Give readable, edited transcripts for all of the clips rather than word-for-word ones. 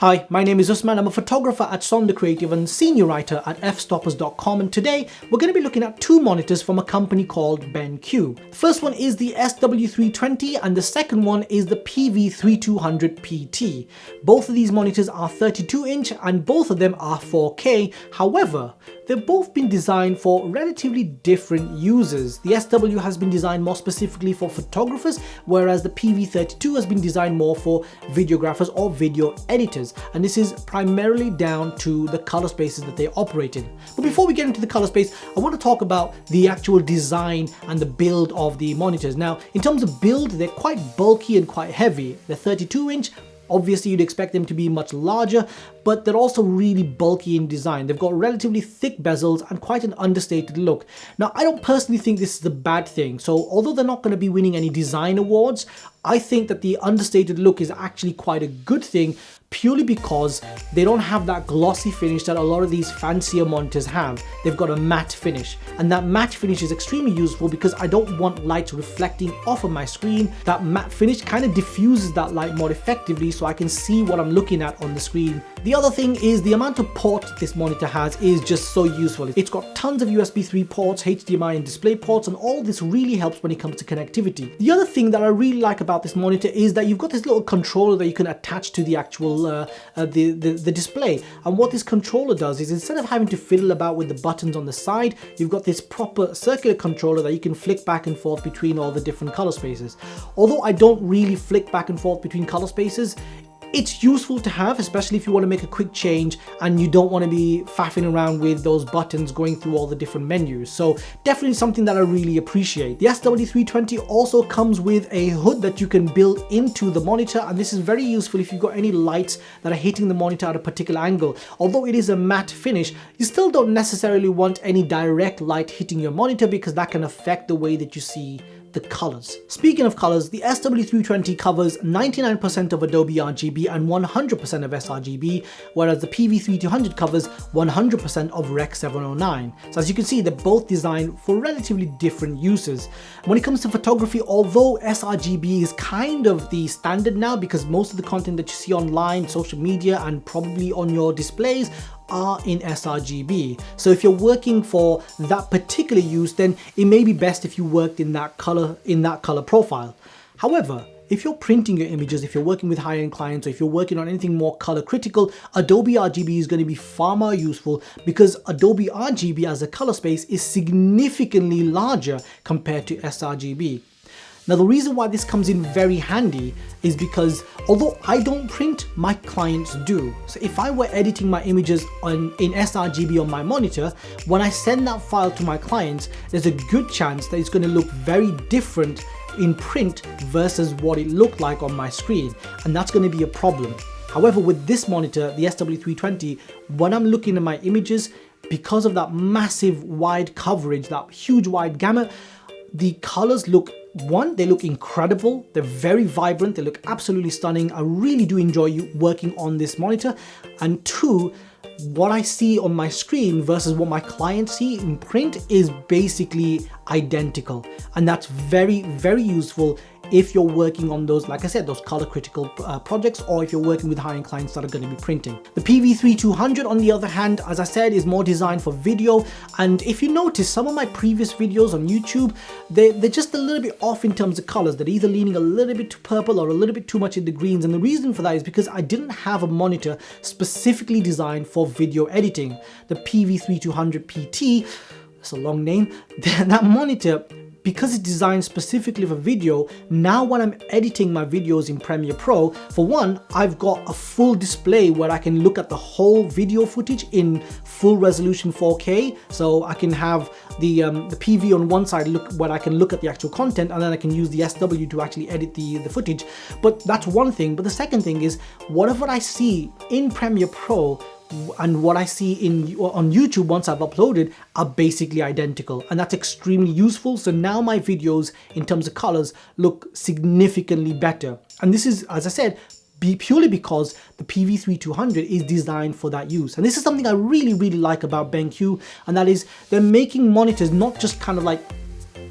Hi, my name is Usman. I'm a photographer at Sonder Creative and senior writer at fstoppers.com, and today we're going to be looking at two monitors from a company called BenQ. The first one is the SW320 and the second one is the PV3200PT. Both of these monitors are 32-inch and both of them are 4K. However, they've both been designed for relatively different users. The SW has been designed more specifically for photographers, whereas the PV32 has been designed more for videographers or video editors. And this is primarily down to the color spaces that they operate in. But before we get into the color space, I want to talk about the actual design and the build of the monitors. Now, in terms of build, they're quite bulky and quite heavy. They're 32-inch. Obviously, you'd expect them to be much larger, but they're also really bulky in design. They've got relatively thick bezels and quite an understated look. Now, I don't personally think this is a bad thing. So although they're not going to be winning any design awards, I think that the understated look is actually quite a good thing, purely because they don't have that glossy finish that a lot of these fancier monitors have. They've got a matte finish, and that matte finish is extremely useful because I don't want light reflecting off of my screen. That matte finish kind of diffuses that light more effectively so I can see what I'm looking at on the screen. The other thing is the amount of ports this monitor has is just so useful. It's got tons of USB 3 ports, HDMI and display ports, and all this really helps when it comes to connectivity. The other thing that I really like about this monitor is that you've got this little controller that you can attach to the actual the display. And what this controller does is, instead of having to fiddle about with the buttons on the side, you've got this proper circular controller that you can flick back and forth between all the different color spaces. Although I don't really flick back and forth between color spaces, it's useful to have, especially if you want to make a quick change and you don't want to be faffing around with those buttons going through all the different menus. So definitely something that I really appreciate. The SW320 also comes with a hood that you can build into the monitor, and this is very useful if you've got any lights that are hitting the monitor at a particular angle. Although it is a matte finish, you still don't necessarily want any direct light hitting your monitor because that can affect the way that you see the colors. Speaking of colors, the SW320 covers 99% of Adobe RGB and 100% of sRGB, whereas the PV3200 covers 100% of Rec 709. So as you can see, they're both designed for relatively different uses. When it comes to photography, although sRGB is kind of the standard now because most of the content that you see online, social media, and probably on your displays are in sRGB. So if you're working for that particular use, then it may be best if you worked in that color profile. However, if you're printing your images, if you're working with high-end clients, or if you're working on anything more color critical, Adobe RGB is going to be far more useful because Adobe RGB as a color space is significantly larger compared to sRGB. Now, the reason why this comes in very handy is because although I don't print, my clients do. So if I were editing my images in sRGB on my monitor, when I send that file to my clients, there's a good chance that it's going to look very different in print versus what it looked like on my screen, and that's going to be a problem. However, with this monitor, the SW320, when I'm looking at my images, because of that massive wide coverage, that huge wide gamut, the colors look, one, they look incredible, they're very vibrant, they look absolutely stunning. I really do enjoy working on this monitor. And two, what I see on my screen versus what my clients see in print is basically identical. And that's very, very useful if you're working on those, like I said, those color critical projects, or if you're working with high-end clients that are going to be printing. The PV3200, on the other hand, as I said, is more designed for video. And if you notice, some of my previous videos on YouTube, they're just a little bit off in terms of colors. They're either leaning a little bit too purple or a little bit too much in the greens. And the reason for that is because I didn't have a monitor specifically designed for video editing. The PV3200PT, that's a long name, that monitor, because it's designed specifically for video, now when I'm editing my videos in Premiere Pro, for one, I've got a full display where I can look at the whole video footage in full resolution 4K. So I can have the PV on one side where I can look at the actual content, and then I can use the SW to actually edit the footage. But that's one thing. But the second thing is, whatever I see in Premiere Pro and what I see on YouTube once I've uploaded are basically identical, and that's extremely useful. So now my videos in terms of colors look significantly better, and this is, as I said, purely because the PV3200 is designed for that use. And this is something I really, really like about BenQ, and that is they're making monitors not just kind of like,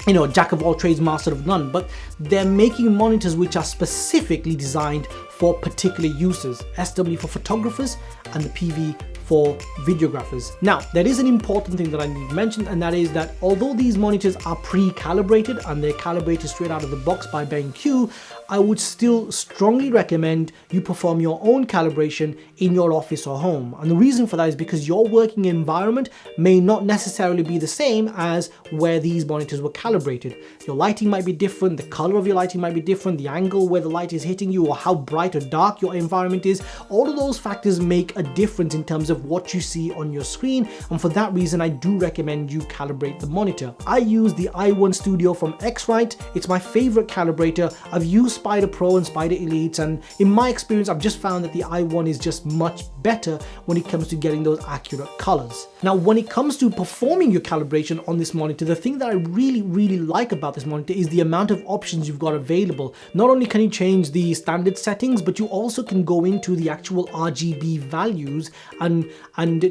you know, jack of all trades, master of none, but they're making monitors which are specifically designed for particular uses, SW for photographers and the PV for videographers. Now, there is an important thing that I need to mention, and that is that although these monitors are pre-calibrated and they're calibrated straight out of the box by BenQ, I would still strongly recommend you perform your own calibration in your office or home. And the reason for that is because your working environment may not necessarily be the same as where these monitors were calibrated. Your lighting might be different, the color of your lighting might be different, the angle where the light is hitting you, or how bright or dark your environment is. All of those factors make a difference in terms of what you see on your screen, and for that reason I do recommend you calibrate the monitor. I use the i1 Studio from X-Rite. It's my favorite calibrator. I've used Spider Pro and Spider Elites, and in my experience I've just found that the i1 is just much better when it comes to getting those accurate colors. Now, when it comes to performing your calibration on this monitor, the thing that I really like about this monitor is the amount of options you've got available. Not only can you change the standard settings, but you also can go into the actual RGB values and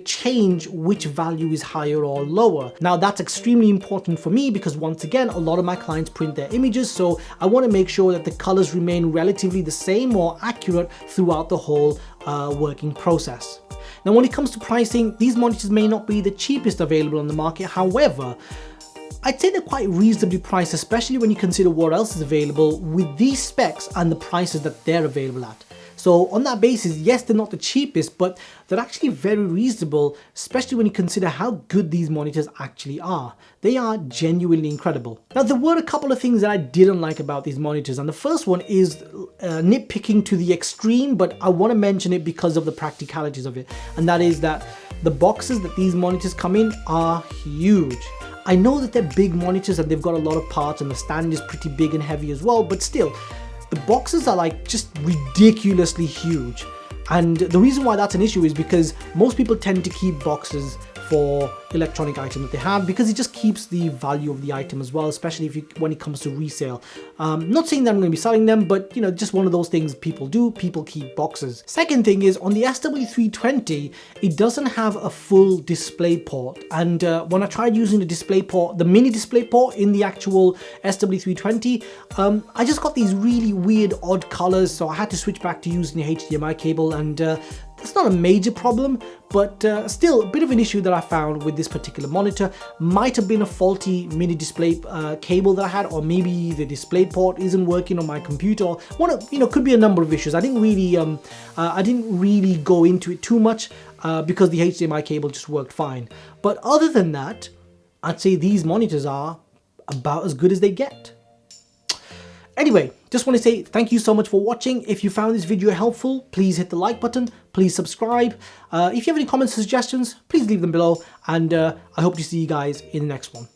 change which value is higher or lower. Now, that's extremely important for me because once again, a lot of my clients print their images, so I want to make sure that the colors remain relatively the same or accurate throughout the whole working process. Now, when it comes to pricing, these monitors may not be the cheapest available on the market. However, I'd say they're quite reasonably priced, especially when you consider what else is available with these specs and the prices that they're available at. So on that basis, yes, they're not the cheapest, but they're actually very reasonable, especially when you consider how good these monitors actually are. They are genuinely incredible. Now, there were a couple of things that I didn't like about these monitors, and the first one is nitpicking to the extreme, but I want to mention it because of the practicalities of it, and that is that the boxes that these monitors come in are huge. I know that they're big monitors and they've got a lot of parts and the stand is pretty big and heavy as well, but still, the boxes are like just ridiculously huge. And the reason why that's an issue is because most people tend to keep boxes for electronic items that they have because it just keeps the value of the item as well, especially when it comes to resale. Not saying that I'm going to be selling them, but you know, just one of those things people do. People keep boxes. Second thing is, on the SW320, it doesn't have a full display port, and when I tried using the display port, the mini display port in the actual SW320, I just got these really weird odd colors, so I had to switch back to using the HDMI cable, and that's not a major problem, but still a bit of an issue that I found with this particular monitor. Might have been a faulty mini display cable that I had, or maybe the display port isn't working on my computer. Could be a number of issues. I didn't really go into it too much because the HDMI cable just worked fine. But other than that, I'd say these monitors are about as good as they get. Anyway, just want to say thank you so much for watching. If you found this video helpful, please hit the like button, please subscribe. If you have any comments or suggestions, please leave them below, and I hope to see you guys in the next one.